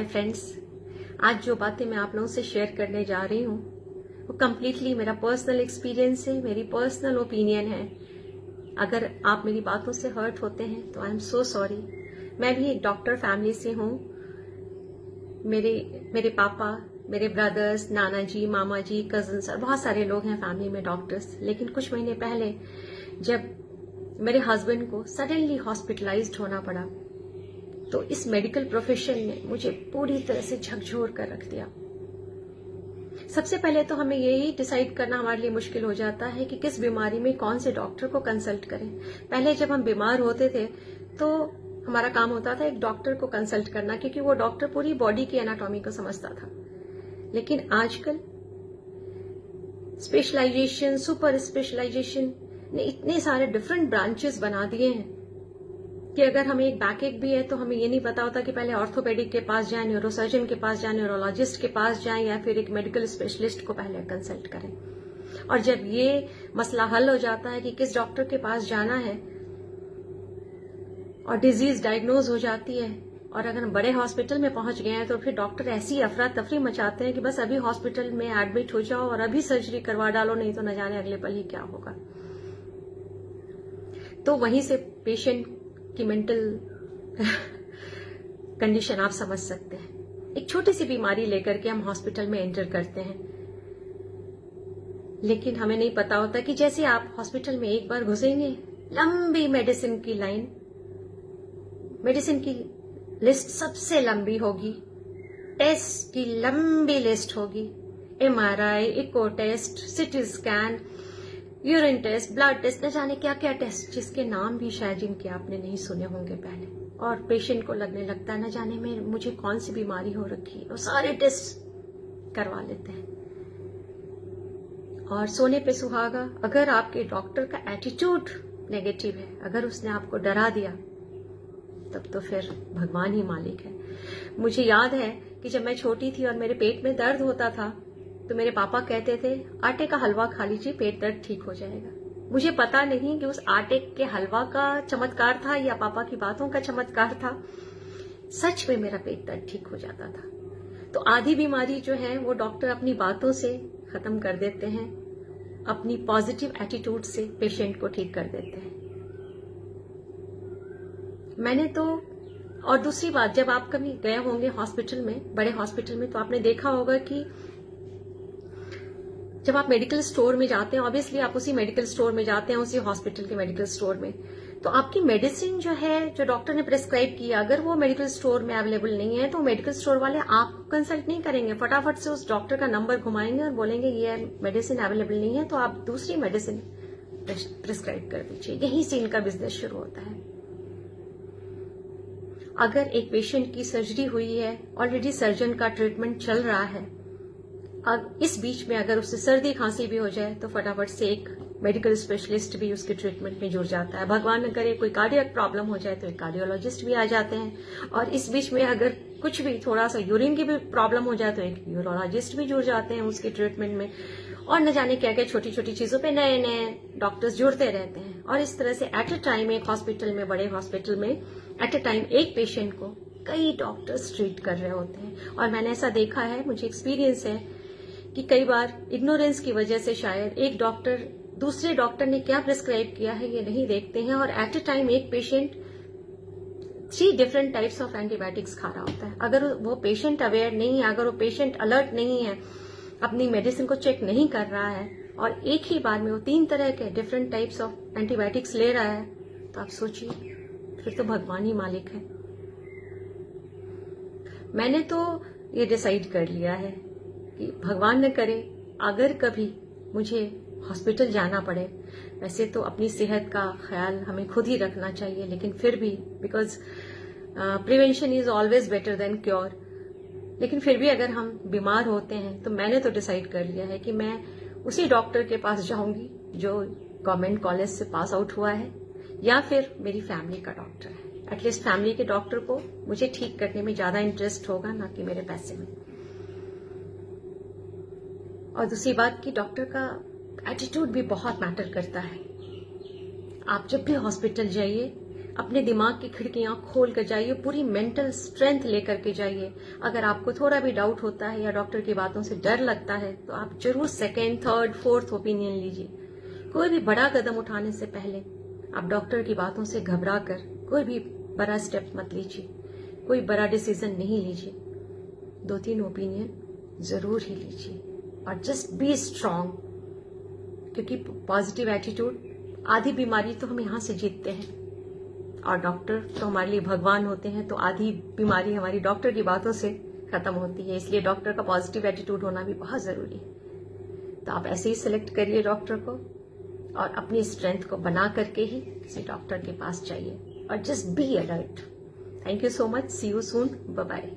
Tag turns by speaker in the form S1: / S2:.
S1: Hi friends, आज जो बातें मैं आप लोगों से शेयर करने जा रही हूँ वो कम्प्लीटली मेरा पर्सनल एक्सपीरियंस है, मेरी पर्सनल ओपिनियन है। अगर आप मेरी बातों से हर्ट होते हैं तो आई एम सो सॉरी। मैं भी एक डॉक्टर फैमिली से हूँ। मेरे पापा, मेरे ब्रदर्स, नाना जी, मामा जी, कजन्स और बहुत सारे लोग हैं फैमिली में डॉक्टर्स। लेकिन कुछ महीने पहले जब मेरे हस्बैंड को सडनली हॉस्पिटलाइज्ड होना पड़ा तो इस मेडिकल प्रोफेशन ने मुझे पूरी तरह से झकझोर कर रख दिया। सबसे पहले तो हमें यही डिसाइड करना हमारे लिए मुश्किल हो जाता है कि किस बीमारी में कौन से डॉक्टर को कंसल्ट करें। पहले जब हम बीमार होते थे तो हमारा काम होता था एक डॉक्टर को कंसल्ट करना, क्योंकि वो डॉक्टर पूरी बॉडी की एनाटॉमी को समझता था। लेकिन आजकल स्पेशलाइजेशन, सुपर स्पेशलाइजेशन ने इतने सारे डिफरेंट ब्रांचेस बना दिए हैं कि अगर हमें एक बैकएक भी है तो हमें ये नहीं पता होता कि पहले ऑर्थोपेडिक के पास जाएं, न्यूरोसर्जन के पास जाएं, न्यूरोलॉजिस्ट के पास जाएं या फिर एक मेडिकल स्पेशलिस्ट को पहले कंसल्ट करें। और जब ये मसला हल हो जाता है कि किस डॉक्टर के पास जाना है और डिजीज डायग्नोज हो जाती है और अगर हम बड़े हॉस्पिटल में पहुंच गए हैं तो फिर डॉक्टर ऐसी अफरा तफरी मचाते हैं कि बस अभी हॉस्पिटल में एडमिट हो जाओ और अभी सर्जरी करवा डालो, नहीं तो न जाने अगले पल ही क्या होगा। तो वहीं से पेशेंट की मेंटल कंडीशन आप समझ सकते हैं। एक छोटी सी बीमारी लेकर के हम हॉस्पिटल में एंटर करते हैं, लेकिन हमें नहीं पता होता कि जैसे आप हॉस्पिटल में एक बार घुसेंगे, लंबी मेडिसिन की लाइन, मेडिसिन की लिस्ट सबसे लंबी होगी, टेस्ट की लंबी लिस्ट होगी, MRI, echo test, CT scan, urine test, blood test, न जाने क्या क्या टेस्ट, जिसके नाम भी शायद जिनके आपने नहीं सुने होंगे पहले। और पेशेंट को लगने लगता है न जाने में मुझे कौन सी बीमारी हो रखी है, और सारे टेस्ट करवा लेते हैं। और सोने पे सुहागा, अगर आपके डॉक्टर का एटीट्यूड नेगेटिव है, अगर उसने आपको डरा दिया, तब तो फिर भगवान ही मालिक है। मुझे याद है कि जब मैं छोटी थी और मेरे पेट में दर्द होता था तो मेरे पापा कहते थे आटे का हलवा खा लीजिए, पेट दर्द ठीक हो जाएगा। मुझे पता नहीं कि उस आटे के हलवा का चमत्कार था या पापा की बातों का चमत्कार था। सच में मेरा पेट दर्द ठीक हो जाता था। तो आधी बीमारी जो है वो डॉक्टर अपनी बातों से खत्म कर देते हैं, अपनी पॉजिटिव एटीट्यूड से पेशेंट को ठीक कर देते हैं। मैंने तो, और दूसरी बात, जब आप कभी गए होंगे हॉस्पिटल में, बड़े हॉस्पिटल में, तो आपने देखा होगा कि जब आप मेडिकल स्टोर में जाते हैं, ऑब्वियसली आप उसी मेडिकल स्टोर में जाते हैं, उसी हॉस्पिटल के मेडिकल स्टोर में, तो आपकी मेडिसिन जो है, जो डॉक्टर ने प्रिस्क्राइब किया, अगर वो मेडिकल स्टोर में अवेलेबल नहीं है तो मेडिकल स्टोर वाले आपको कंसल्ट नहीं करेंगे, फटाफट से उस डॉक्टर का नंबर घुमाएंगे और बोलेंगे ये मेडिसिन अवेलेबल नहीं है तो आप दूसरी मेडिसिन प्रिस्क्राइब कर दीजिए। यहीं से इनका बिजनेस शुरू होता है। अगर एक पेशेंट की सर्जरी हुई है, ऑलरेडी सर्जन का ट्रीटमेंट चल रहा है, अब इस बीच में अगर उससे सर्दी खांसी भी हो जाए तो फटाफट से एक मेडिकल स्पेशलिस्ट भी उसके ट्रीटमेंट में जुड़ जाता है। भगवान न करे कोई कार्डियक प्रॉब्लम हो जाए तो एक कार्डियोलॉजिस्ट भी आ जाते हैं, और इस बीच में अगर कुछ भी थोड़ा सा यूरिन की भी प्रॉब्लम हो जाए तो एक यूरोलॉजिस्ट भी जुड़ जाते हैं उसके ट्रीटमेंट में। और न जाने क्या क्या छोटी छोटी चीजों पे नए नए डॉक्टर्स जुड़ते रहते हैं। और इस तरह से एट अ टाइम एक हॉस्पिटल में, बड़े हॉस्पिटल में एट अ टाइम एक पेशेंट को कई डॉक्टर्स ट्रीट कर रहे होते हैं। और मैंने ऐसा देखा है, मुझे एक्सपीरियंस है कि कई बार इग्नोरेंस की वजह से शायद एक डॉक्टर दूसरे डॉक्टर ने क्या प्रिस्क्राइब किया है ये नहीं देखते हैं, और एट अ टाइम एक patient 3 different types of antibiotics खा रहा होता है। अगर वो पेशेंट अवेयर नहीं है, अगर वो पेशेंट अलर्ट नहीं है, अपनी मेडिसिन को चेक नहीं कर रहा है और एक ही बार में वो 3 तरह के डिफरेंट टाइप्स ऑफ एंटीबायोटिक्स ले रहा है, तो आप सोचिए, फिर तो भगवान ही मालिक है। मैंने तो ये डिसाइड कर लिया है कि भगवान न करे अगर कभी मुझे हॉस्पिटल जाना पड़े, वैसे तो अपनी सेहत का ख्याल हमें खुद ही रखना चाहिए, लेकिन फिर भी because prevention is always better than cure, लेकिन फिर भी अगर हम बीमार होते हैं तो मैंने तो डिसाइड कर लिया है कि मैं उसी डॉक्टर के पास जाऊंगी जो गवर्नमेंट कॉलेज से पास आउट हुआ है या फिर मेरी फैमिली का डॉक्टर है। एटलीस्ट फैमिली के डॉक्टर को मुझे ठीक करने में ज्यादा इंटरेस्ट होगा, ना कि मेरे पैसे में। और दूसरी बात कि डॉक्टर का एटीट्यूड भी बहुत मैटर करता है। आप जब भी हॉस्पिटल जाइए अपने दिमाग की खिड़कियां खोल कर जाइए, पूरी मेंटल स्ट्रेंथ लेकर के जाइए। अगर आपको थोड़ा भी डाउट होता है या डॉक्टर की बातों से डर लगता है तो आप जरूर सेकेंड, थर्ड, फोर्थ ओपिनियन लीजिए। कोई भी बड़ा कदम उठाने से पहले आप डॉक्टर की बातों से घबरा कर कोई भी बड़ा स्टेप मत लीजिए, कोई बड़ा डिसीजन नहीं लीजिए। 2-3 ओपिनियन जरूर ही लीजिए और जस्ट बी स्ट्रांग, क्योंकि पॉजिटिव एटीट्यूड, आधी बीमारी तो हम यहां से जीतते हैं और डॉक्टर तो हमारे लिए भगवान होते हैं, तो आधी बीमारी हमारी डॉक्टर की बातों से खत्म होती है। इसलिए डॉक्टर का पॉजिटिव एटीट्यूड होना भी बहुत जरूरी है। तो आप ऐसे ही सिलेक्ट करिए डॉक्टर को और अपनी स्ट्रेंथ को बना करके ही किसी डॉक्टर के पास जाइए और just be alert. Thank you so much, see you soon, bye bye.